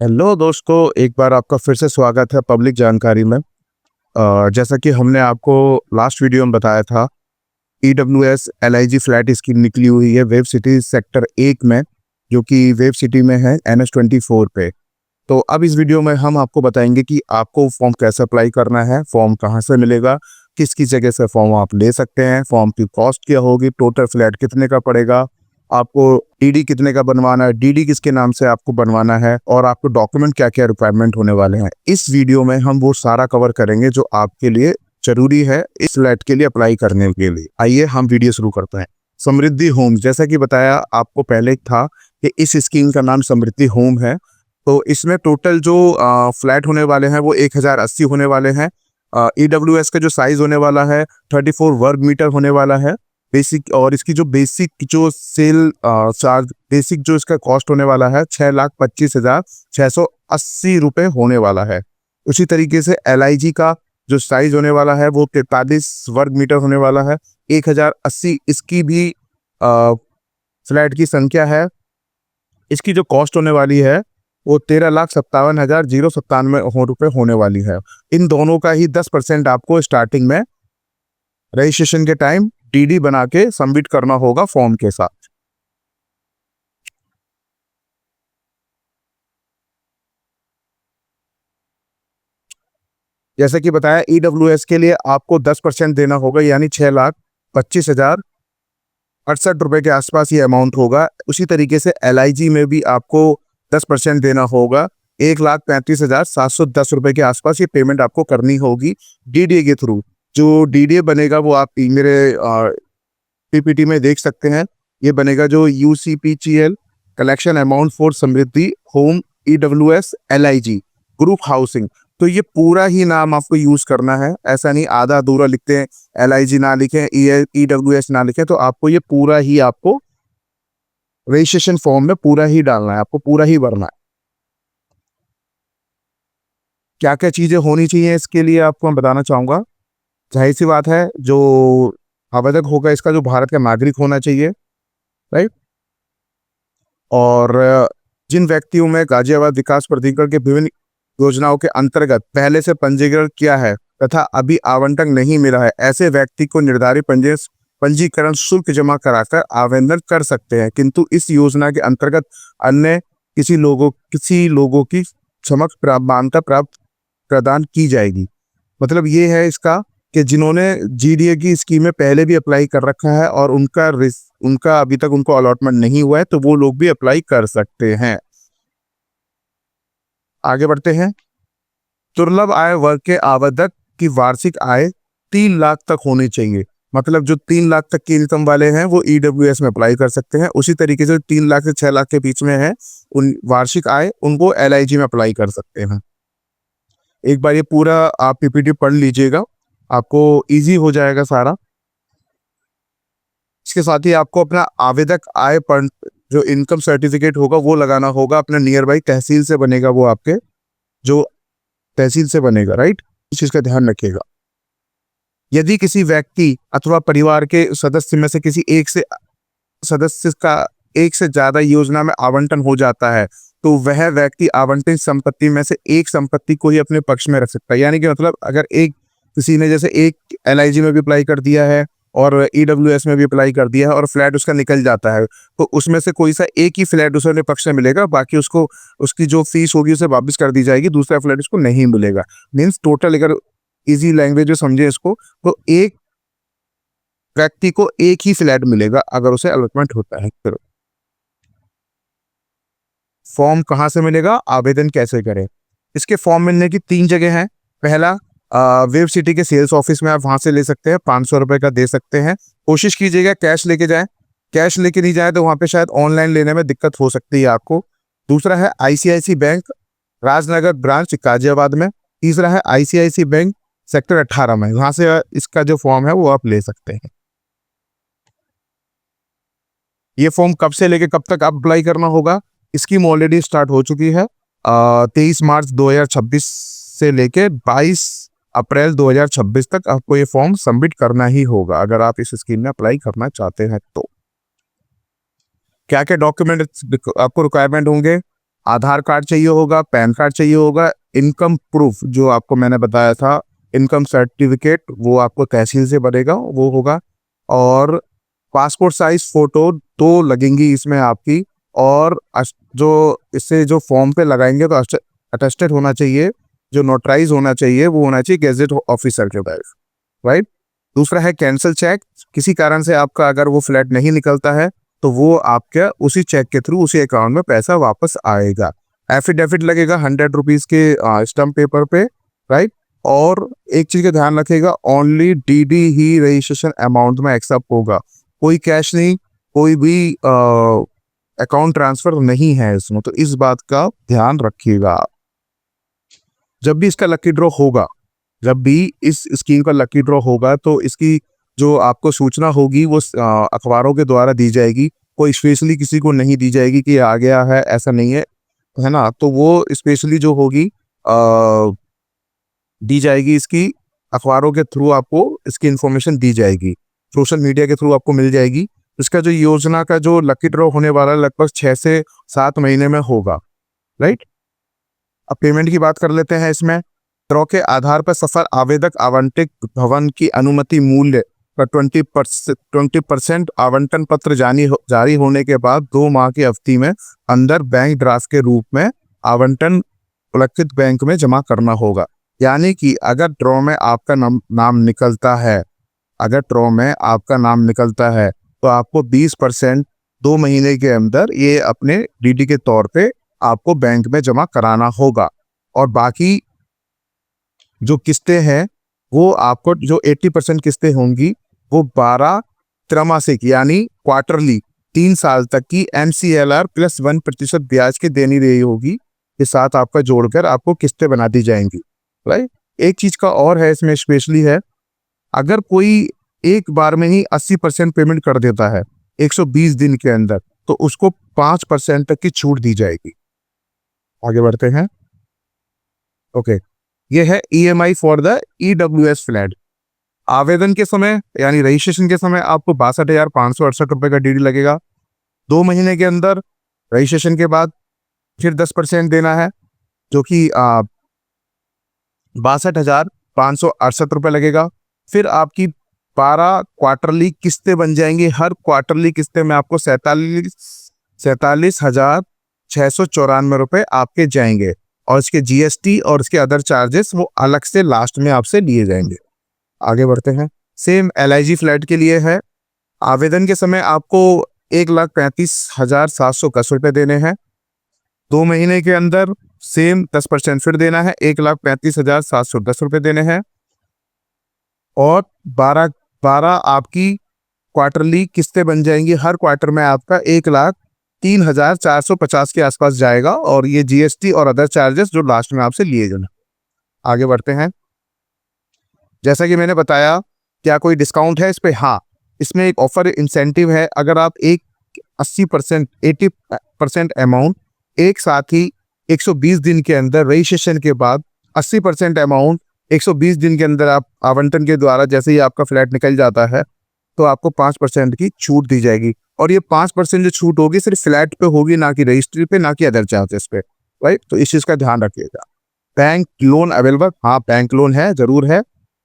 Hello दोस्तों, एक बार आपका फिर से स्वागत है पब्लिक जानकारी में। जैसा कि हमने आपको लास्ट वीडियो में बताया था, EWS LIG फ्लैट स्कीम निकली हुई है वेब सिटी सेक्टर 1 में, जो कि वेब सिटी में है NH24 पे। तो अब इस वीडियो में हम आपको बताएंगे कि आपको फॉर्म कैसे अप्लाई करना है, फॉर्म कहाँ से मिलेगा, किस किस जगह से फॉर्म आप ले सकते हैं, फॉर्म की कॉस्ट क्या होगी, टोटल फ्लैट कितने का पड़ेगा, आपको DD कितने का बनवाना है, DD किसके नाम से आपको बनवाना है, और आपको डॉक्यूमेंट क्या क्या रिक्वायरमेंट होने वाले हैं। इस वीडियो में हम वो सारा कवर करेंगे जो आपके लिए जरूरी है इस फ्लैट के लिए अप्लाई करने के लिए। आइए हम वीडियो शुरू करते हैं। समृद्धि होम, जैसा कि बताया आपको पहले था कि इस स्कीम का नाम समृद्धि होम है। तो इसमें टोटल जो फ्लैट होने वाले हैं वो 1080 होने वाले हैं। EWS का जो साइज होने वाला है 34 वर्ग मीटर होने वाला है बेसिक, और इसकी जो बेसिक जो सेल चार्ज बेसिक जो इसका कॉस्ट होने वाला है 6,25,680 रुपये होने वाला है। उसी तरीके से LIG का जो साइज होने वाला है वो 43 वर्ग मीटर होने वाला है। 1080 इसकी भी फ्लैट की संख्या है। इसकी जो कॉस्ट होने वाली है वो 13,57,097 रुपये होने वाली है। इन दोनों का ही 10% आपको स्टार्टिंग में रजिस्ट्रेशन के टाइम DD बना के सबमिट करना होगा फॉर्म के साथ। जैसे कि बताया, EWS के लिए आपको 10% देना होगा, यानी 6,25,068 रुपये के आसपास ये अमाउंट होगा। उसी तरीके से LIG में भी आपको 10% देना होगा, 1,35,710 रुपये के आसपास ये पेमेंट आपको करनी होगी DDA के थ्रू। जो DDA बनेगा वो आप मेरे PPT में देख सकते हैं। ये बनेगा जो UCPGL collection amount for Samriddhi home EWS LIG group housing. तो ये पूरा ही नाम आपको यूज करना है, ऐसा नहीं आधा अधूरा लिखते हैं, LIG ना लिखें, EWS ना लिखें। तो आपको ये पूरा ही आपको रजिस्ट्रेशन फॉर्म में पूरा ही डालना है, आपको पूरा ही भरना है। क्या क्या चीजें होनी चाहिए इसके लिए आपको मैं बताना चाहूंगा। जाहिर सी बात है, जो आवेदक होगा इसका जो भारत का नागरिक होना चाहिए, राइट। और जिन व्यक्तियों में गाजियाबाद विकास प्राधिकरण के विभिन्न योजनाओं के अंतर्गत पहले से पंजीकरण किया है तथा अभी आवंटन नहीं मिला है, ऐसे व्यक्ति को निर्धारित पंजीकरण शुल्क जमा कराकर आवेदन कर सकते हैं, किंतु इस योजना के अंतर्गत अन्य किसी लोगों की समक्ष मान्यता प्राप्त प्रदान की जाएगी। मतलब ये है इसका कि जिन्होंने GDA की स्कीम में पहले भी अप्लाई कर रखा है और उनका अभी तक उनको अलॉटमेंट नहीं हुआ है, तो वो लोग भी अप्लाई कर सकते हैं। आगे बढ़ते हैं। दुर्लभ आय वर्ग के आवेदक की वार्षिक आय 3 लाख तक होनी चाहिए। मतलब जो 3 लाख तक की इनकम वाले हैं वो EWS में अप्लाई कर सकते हैं। उसी तरीके से 3 लाख से 6 लाख के बीच में है उन वार्षिक आय, उनको LIG में अप्लाई कर सकते हैं। एक बार ये पूरा आप PPT पढ़ लीजिएगा, आपको इजी हो जाएगा सारा। इसके साथ ही आपको अपना आवेदक आय पर जो इनकम सर्टिफिकेट होगा वो लगाना होगा, अपने नियर बाई तहसील से बनेगा, वो आपके जो तहसील से बनेगा, राइट। इस चीज का ध्यान रखिएगा। यदि किसी व्यक्ति अथवा परिवार के सदस्य में से किसी एक से सदस्य का एक से ज्यादा योजना में आवंटन हो जाता है, तो वह व्यक्ति आवंटित संपत्ति में से एक संपत्ति को ही अपने पक्ष में रख सकता है। यानी कि मतलब अगर एक किसी ने जैसे एक LIG में भी अप्लाई कर दिया है और EWS में भी अप्लाई कर दिया है और फ्लैट उसका निकल जाता है, तो उसमें से कोई सा एक ही फ्लैट उसे अपने पक्ष में मिलेगा, बाकी उसको उसकी जो फीस होगी उसे वापस कर दी जाएगी, दूसरा फ्लैट उसको नहीं मिलेगा। मीन्स टोटल अगर इजी लैंग्वेज में समझे इसको, तो एक व्यक्ति को एक ही फ्लैट मिलेगा अगर उसे अलॉटमेंट होता है। फिर फॉर्म कहाँ से मिलेगा, आवेदन कैसे करें। इसके फॉर्म मिलने की 3 जगह हैं। पहला, वेब सिटी के सेल्स ऑफिस में आप वहां से ले सकते हैं, 500 रुपए का दे सकते हैं। कोशिश कीजिएगा कैश लेके जाएं, कैश लेके नहीं जाए तो वहां पे शायद ऑनलाइन लेने में दिक्कत हो सकती है आपको। दूसरा है ICICI bank Rajnagar branch Ghaziabad में। तीसरा है ICICI बैंक सेक्टर 18 में, वहां से इसका जो फॉर्म है वो आप ले सकते हैं। ये फॉर्म कब से लेके कब तक आप अप्लाई करना होगा, स्कीम ऑलरेडी स्टार्ट हो चुकी है। 23 मार्च 2026 से लेके 22 अप्रैल 2026 तक आपको ये फॉर्म सबमिट करना ही होगा अगर आप इस स्कीम में अप्लाई करना चाहते हैं। तो क्या क्या डॉक्यूमेंट आपको रिक्वायरमेंट होंगे, आधार कार्ड चाहिए होगा, पैन कार्ड चाहिए होगा, इनकम प्रूफ जो आपको मैंने बताया था, इनकम सर्टिफिकेट वो आपको तहसील से बनेगा, वो होगा। और पासपोर्ट साइज फोटो 2 लगेंगी इसमें आपकी। और जो इससे जो फॉर्म पे लगाएंगे तो अटेस्टेड होना चाहिए, जो नोटराइज होना चाहिए वो होना चाहिए गेजेट ऑफिसर के पास, राइट। दूसरा है कैंसल चेक। किसी कारण से आपका अगर वो फ्लैट नहीं निकलता है तो वो आपके उसी चेक के थ्रू उसी अकाउंट में पैसा वापस आएगा। एफिडेविट लगेगा 100 रुपीज के स्टम्प पेपर पे, राइट। और एक चीज का ध्यान रखिएगा, ओनली डीडी ही रजिस्ट्रेशन अमाउंट में एक्सेप्ट होगा, कोई कैश नहीं, कोई भी अकाउंट ट्रांसफर नहीं है इसमें, तो इस बात का ध्यान रखिएगा। जब भी इसका लकी ड्रॉ होगा, जब भी इस स्कीम का लकी ड्रॉ होगा तो इसकी जो आपको सूचना होगी वो अखबारों के द्वारा दी जाएगी, कोई स्पेशली किसी को नहीं दी जाएगी कि आ गया है, ऐसा नहीं है ना। तो वो स्पेशली जो होगी दी जाएगी, इसकी अखबारों के थ्रू आपको इसकी इंफॉर्मेशन दी जाएगी, सोशल मीडिया के थ्रू आपको मिल जाएगी। इसका जो योजना का जो लकी ड्रॉ होने वाला लगभग 6 से 7 महीने में होगा, राइट। अब पेमेंट की बात कर लेते हैं। इसमें ड्रॉ के आधार पर सफल आवेदक आवंटित भवन की अनुमति मूल्य का 20% आवंटन पत्र जारी होने के बाद 2 माह की अवधि में अंदर बैंक ड्राफ्ट के रूप में आवंटन उल्लिखित बैंक में जमा करना होगा। यानी कि अगर ड्रॉ में आपका नाम निकलता है, अगर ड्रॉ में आपका नाम निकलता है तो आपको 20% 2 महीने के अंदर ये अपने डीडी के तौर पे आपको बैंक में जमा कराना होगा। और बाकी जो किस्तें हैं वो आपको जो 80% किस्तें होंगी वो 12 त्रैमासिक यानी क्वार्टरली 3 साल तक की MCLR प्लस 1% ब्याज की देनी रही होगी के साथ आपका जोड़कर आपको किस्तें बना दी जाएंगी, राइट। एक चीज का और है इसमें स्पेशली है, अगर कोई एक बार में ही 80% पेमेंट कर देता है 120 दिन के अंदर तो उसको 5% तक की छूट दी जाएगी। आगे बढ़ते हैं। ओके, ये है EMI for the EWS flat. आवेदन के समय यानी रजिस्ट्रेशन के समय आपको 62,568 रुपए का डीडी लगेगा। 2 महीने के अंदर रजिस्ट्रेशन के बाद फिर 10% देना है, जो कि 62,568 रुपए लगेगा। फिर आपकी 12 क्वार्टरली किस्तें बन जाएंगी। हर क्वार्टरली किस्तें में आपको 47,694 रुपए आपके जाएंगे, और इसके GST और इसके अदर चार्जेस वो अलग से लास्ट में आपसे लिए जाएंगे। आगे बढ़ते हैं। सेम LIG फ्लैट के लिए है। आवेदन के समय आपको 1,35,710 रुपए देने हैं। 2 महीने के अंदर सेम 10% फिर देना है, 1,35,710 रुपए देने हैं। और 12 आपकी क्वार्टरली किस्तें बन जाएंगी। हर क्वार्टर में आपका 1,03,450 के आसपास जाएगा, और ये GST और अदर चार्जेस जो लास्ट में आपसे लिए जाना। आगे बढ़ते हैं। जैसा कि मैंने बताया, क्या कोई डिस्काउंट है इस पे? हाँ, इसमें एक ऑफर इंसेंटिव है। अगर आप 80% अमाउंट एक साथ ही 120 दिन के अंदर रजिस्ट्रेशन के बाद 80% अमाउंट 120 दिन के अंदर आप आवंटन के द्वारा जैसे ही आपका फ्लैट निकल जाता है तो आपको 5% की छूट दी जाएगी। और ये 5% जो छूट होगी सिर्फ फ्लैट पे होगी, ना कि रजिस्ट्री पे, ना कि अदर चार्जेस पे, राइट। तो इस चीज का ध्यान रखिएगा। बैंक लोन अवेलेबल, हाँ बैंक लोन है, जरूर है,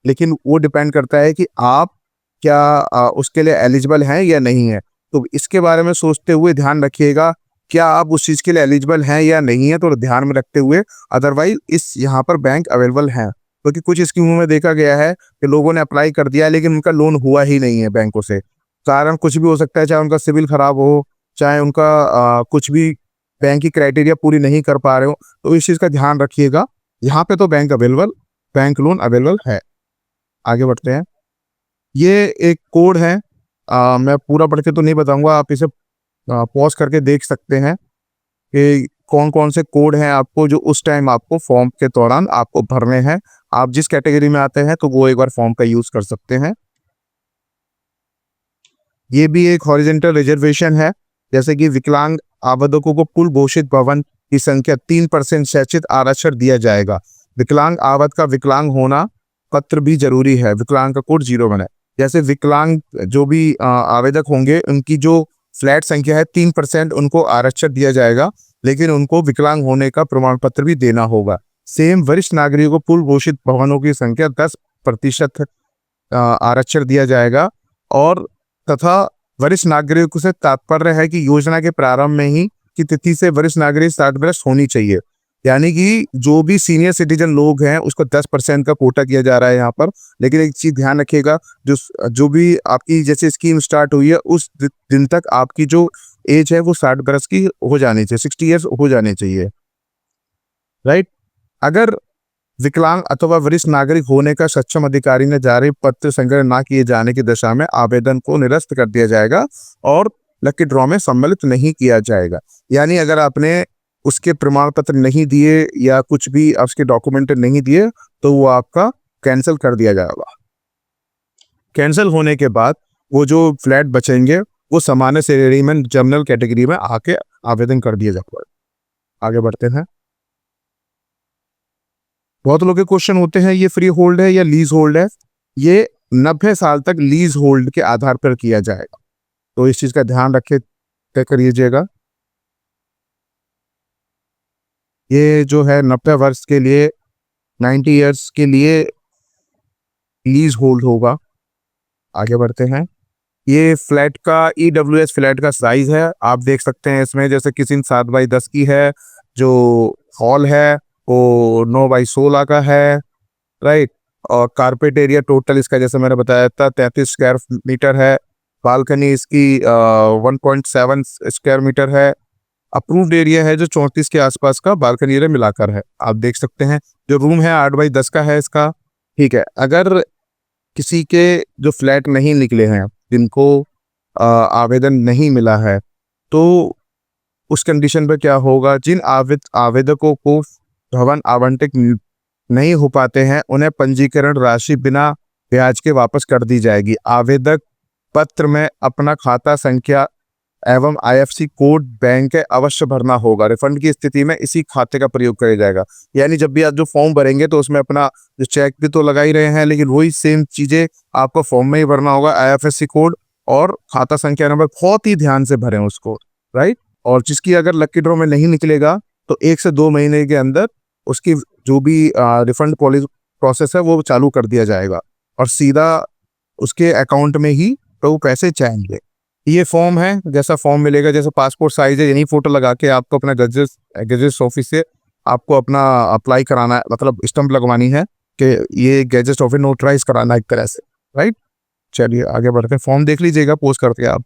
लेकिन वो डिपेंड करता है कि आप क्या उसके लिए एलिजिबल हैं या नहीं है। तो इसके बारे में सोचते हुए ध्यान रखिएगा, क्या आप उस चीज के लिए एलिजिबल हैं या नहीं है, तो ध्यान में रखते हुए। अदरवाइज इस यहाँ पर बैंक अवेलेबल हैं, क्योंकि कुछ स्कीमों में देखा गया है कि लोगों ने अप्लाई कर दिया लेकिन उनका लोन हुआ ही नहीं है बैंकों से। कारण कुछ भी हो सकता है, चाहे उनका सिविल खराब हो, चाहे उनका कुछ भी बैंक की क्राइटेरिया पूरी नहीं कर पा रहे हो। तो इस चीज का ध्यान रखिएगा। यहाँ पे तो बैंक लोन अवेलेबल है। आगे बढ़ते हैं। ये एक कोड है, मैं पूरा पढ़ के तो नहीं बताऊंगा, आप इसे पॉज करके देख सकते हैं कि कौन कौन से कोड हैं आपको जो उस टाइम आपको फॉर्म के दौरान आपको भरने हैं। आप जिस कैटेगरी में आते हैं तो वो एक बार फॉर्म का यूज कर सकते हैं। ये भी एक हॉरिजॉन्टल रिजर्वेशन है, जैसे कि विकलांग आवेदकों को कुल घोषित भवन की संख्या 3% शैक्षिक आरक्षण दिया जाएगा। विकलांग आवेदक का विकलांग होना पत्र भी जरूरी है, विकलांग का कोड 0 बने। जैसे विकलांग जो भी आवेदक होंगे उनकी जो फ्लैट संख्या है 3% उनको आरक्षण दिया जाएगा। लेकिन उनको विकलांग होने का प्रमाण पत्र भी देना होगा। सेम वरिष्ठ नागरिकों को पूर्व घोषित भवनों की संख्या 10% आरक्षण दिया जाएगा। और तथा वरिष्ठ नागरिकों से तात्पर्य है कि योजना के प्रारंभ में ही की तिथि से वरिष्ठ नागरिक 60 वर्ष होनी चाहिए। यानी कि जो भी सीनियर सिटीजन लोग हैं उसको 10% का कोटा किया जा रहा है यहाँ पर। लेकिन एक चीज ध्यान रखिएगा, जो भी आपकी जैसे स्कीम स्टार्ट हुई है उस दिन तक आपकी जो एज है वो 60 वर्ष की हो जानी चाहिए, 60 ईयर्स हो जाने चाहिए, राइट। अगर विकलांग अथवा वरिष्ठ नागरिक होने का सक्षम अधिकारी ने जारी पत्र संग्रह न किए जाने की दशा में आवेदन को निरस्त कर दिया जाएगा और लकी ड्रॉ में सम्मिलित नहीं किया जाएगा। यानी अगर आपने उसके प्रमाण पत्र नहीं दिए या कुछ भी उसके डॉक्यूमेंट नहीं दिए तो वो आपका कैंसिल कर दिया जाएगा। कैंसिल होने के बाद वो जो फ्लैट बचेंगे वो सामान्य श्रेणी में जनरल कैटेगरी में आके आवेदन कर दिया जाएगा। आगे बढ़ते हैं। बहुत लोगों के क्वेश्चन होते हैं ये फ्री होल्ड है या लीज होल्ड है। ये 90 साल तक लीज होल्ड के आधार पर किया जाएगा, तो इस चीज का ध्यान रखे तय करिएगा। ये जो है 90 वर्ष के लिए 90 इयर्स के लिए लीज होल्ड होगा। आगे बढ़ते हैं। ये फ्लैट का EWS फ्लैट का साइज है, आप देख सकते हैं इसमें जैसे किसी 7x10 की है, जो हॉल है वो 9x16 का है, राइट। और कारपेट एरिया टोटल इसका जैसे मैंने बताया था 33 स्क्वायर मीटर है। बालकनी इसकी 1.7 स्क्वायर मीटर है। अप्रूव्ड एरिया है जो 34 के आसपास का बालकनी एरिया मिलाकर है, आप देख सकते हैं। जो रूम है 8x10 का है इसका, ठीक है। अगर किसी के जो फ्लैट नहीं निकले हैं, जिनको आवेदन नहीं मिला है, तो उस कंडीशन पर क्या होगा, जिन आवेदकों को भवन आवंटित नहीं हो पाते हैं उन्हें पंजीकरण राशि बिना ब्याज के वापस कर दी जाएगी। आवेदक पत्र में अपना खाता संख्या एवं IFSC कोड बैंक के अवश्य भरना होगा। रिफंड की स्थिति में इसी खाते का प्रयोग किया जाएगा। यानी जब भी आप जो फॉर्म भरेंगे तो उसमें अपना जो चेक भी तो लगा ही रहे हैं, लेकिन वही सेम चीजें आपको फॉर्म में ही भरना होगा। IFSC कोड और खाता संख्या नंबर बहुत ही ध्यान से भरें उसको, राइट। और जिसकी अगर लकी ड्रॉ में नहीं निकलेगा तो 1 से 2 महीने के अंदर उसकी जो भी रिफंड प्रोसेस है वो चालू कर दिया जाएगा और सीधा उसके अकाउंट में ही तो पैसे जाएंगे। ये फॉर्म है, जैसा फॉर्म मिलेगा, जैसे पासपोर्ट साइज है, यही फोटो लगा के आपको अपना गैजेट ऑफिस से आपको अपना अप्लाई कराना है, मतलब स्टंप लगवानी है कि ये गैजेट ऑफिस नोटराइज कराना है एक तरह से, राइट। चलिए आगे बढ़ते हैं। फॉर्म देख लीजिएगा पोस्ट करके आप,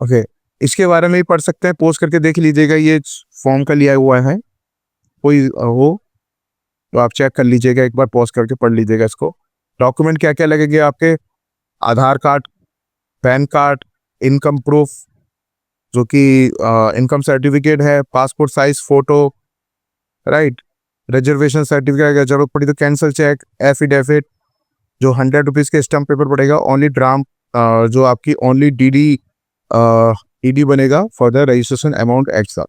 ओके। इसके बारे में ही पढ़ सकते हैं, पोस्ट करके देख लीजिएगा। ये फॉर्म का लिया हुआ है, कोई हो तो आप चेक कर लीजिएगा, एक बार पॉज करके पढ़ लीजिएगा इसको। डॉक्यूमेंट क्या क्या लगेंगे आपके, Aadhaar card, PAN card, income proof जो कि इनकम सर्टिफिकेट है, passport size photo, right. Reservation certificate अगर जरूरत पड़ी तो कैंसिल चेक, एफिडेविट, जो 100 रुपीज़ के स्टम्प पेपर पड़ेगा, ओनली ड्राम जो आपकी ओनली DD बनेगा for the registration amount extra,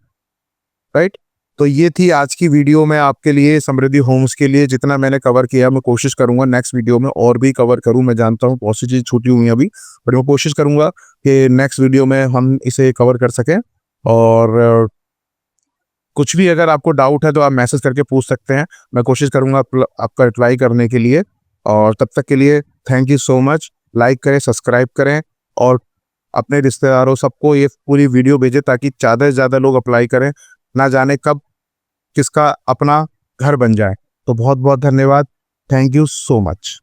right. तो ये थी आज की वीडियो में आपके लिए समृद्धि होम्स के लिए। जितना मैंने कवर किया मैं कोशिश करूंगा नेक्स्ट वीडियो में और भी कवर करूं। मैं जानता हूं बहुत सी चीज़ छूटी हुई हैं अभी, बट मैं कोशिश करूंगा कि नेक्स्ट वीडियो में हम इसे कवर कर सकें। और कुछ भी अगर आपको डाउट है तो आप मैसेज करके पूछ सकते हैं, मैं कोशिश करूंगा आपका रिप्लाई करने के लिए। और तब तक के लिए thank you so much. Like करें, सब्सक्राइब करें और अपने रिश्तेदारों सबको ये पूरी वीडियो भेजें ताकि ज़्यादा से ज़्यादा लोग अप्लाई करें। ना जाने कब किसका अपना घर बन जाए। तो बहुत बहुत धन्यवाद, थैंक यू सो मच।